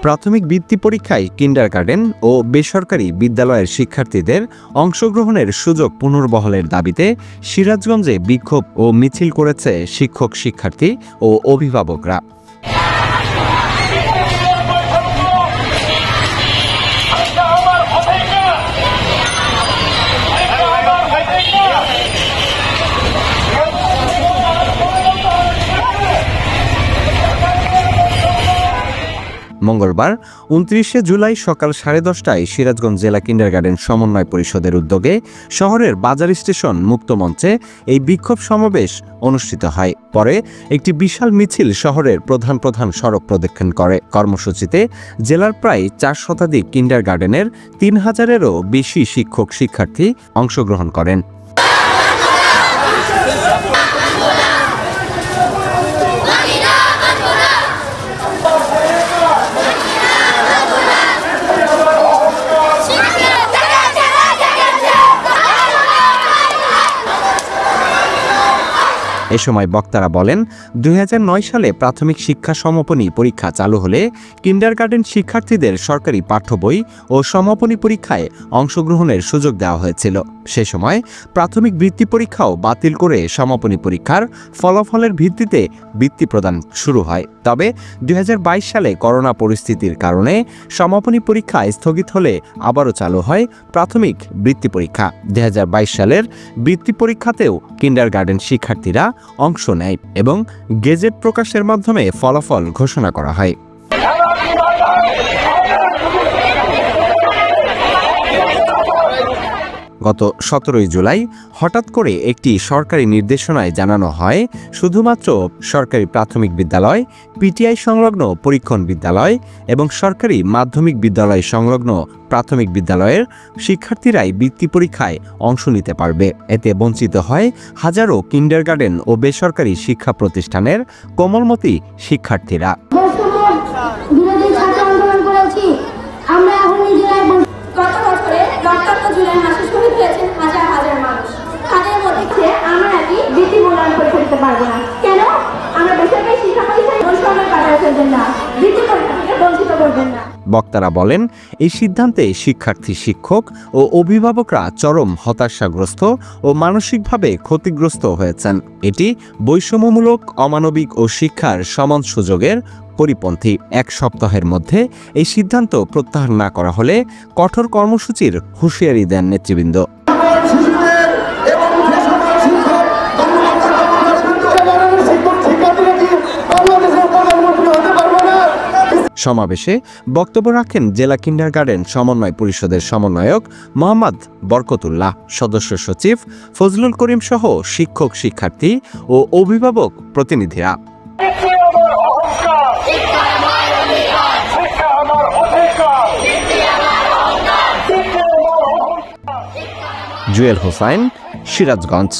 প্রাথমিক বৃত্তি পরীক্ষায় কিন্ডারগার্টেন ও বেসরকারি বিদ্যালয়ের শিক্ষার্থীদের অংশগ্রহণের সুযোগ পুনর্বহালের দাবিতে সিরাজগঞ্জে বিক্ষোভ ও মিছিল করেছে শিক্ষক শিক্ষার্থী ও অভিভাবকরা। মঙ্গলবার ২৯শে জুলাই সকাল 10:30টায় সিরাজগঞ্জ জেলা কিন্ডারগার্টেন সমন্বয় পরিষদের উদ্যোগে শহরের বাজার স্টেশন মুক্ত মঞ্চে এই বিক্ষোভ সমাবেশ অনুষ্ঠিত হয়। পরে একটি বিশাল মিছিল শহরের প্রধান প্রধান সড়ক প্রদক্ষিণ করে। কর্মসূচিতে জেলার প্রায় ৪ শতাধিক কিন্ডারগার্টেনের ৩,০০০-এরও বেশি শিক্ষক শিক্ষার্থী অংশগ্রহণ করেন। এ সময় বক্তারা বলেন, ২০০৯ সালে প্রাথমিক শিক্ষা সমাপনী পরীক্ষা চালু হলে কিন্ডারগার্টেন শিক্ষার্থীদের সরকারি পাঠ্য বই ও সমাপনী পরীক্ষায় অংশগ্রহণের সুযোগ দেওয়া হয়েছিল। সে সময় প্রাথমিক বৃত্তি পরীক্ষাও বাতিল করে সমাপনী পরীক্ষার ফলাফলের ভিত্তিতে বৃত্তি প্রদান শুরু হয়। তবে ২০২২ সালে করোনা পরিস্থিতির কারণে সমাপনী পরীক্ষা স্থগিত হলে আবারও চালু হয় প্রাথমিক বৃত্তি পরীক্ষা। ২০২২ সালের বৃত্তি পরীক্ষাতেও কিন্ডারগার্টেন শিক্ষার্থীরা অংশ নেয় এবং গেজেট প্রকাশের মাধ্যমে ফলাফল ঘোষণা করা হয়। গত ১৭ জুলাই হঠাৎ করে একটি সরকারি নির্দেশনায় জানানো হয়, শুধুমাত্র সরকারি প্রাথমিক বিদ্যালয়, পিটিআই সংলগ্ন পরীক্ষণ বিদ্যালয় এবং সরকারি মাধ্যমিক বিদ্যালয় সংলগ্ন প্রাথমিক বিদ্যালয়ের শিক্ষার্থীরাই বৃত্তি পরীক্ষায় অংশ নিতে পারবে। এতে বঞ্চিত হয় হাজারো কিন্ডারগার্টেন ও বেসরকারি শিক্ষা প্রতিষ্ঠানের কোমলমতি শিক্ষার্থীরা। বক্তারা বলেন, এই সিদ্ধান্তে শিক্ষার্থী, শিক্ষক ও অভিভাবকরা চরম হতাশাগ্রস্ত ও মানসিকভাবে ক্ষতিগ্রস্ত হয়েছেন। এটি বৈষম্যমূলক, অমানবিক ও শিক্ষার সমান সুযোগের পরিপন্থী। ১ সপ্তাহের মধ্যে এই সিদ্ধান্ত প্রত্যাহার না করা হলে কঠোর কর্মসূচির হুঁশিয়ারি দেন নেতৃবৃন্দ। সমাবেশে বক্তব্য রাখেন জেলা কিন্ডারগার্টেন সমন্বয় পরিষদের সমন্বয়ক মোহাম্মদ বরকতুল্লাহ, সদস্য সচিব ফজলুল করিম সহ শিক্ষক, শিক্ষার্থী ও অভিভাবক প্রতিনিধিরা। জুয়েল হোসাইন, সিরাজগঞ্জ।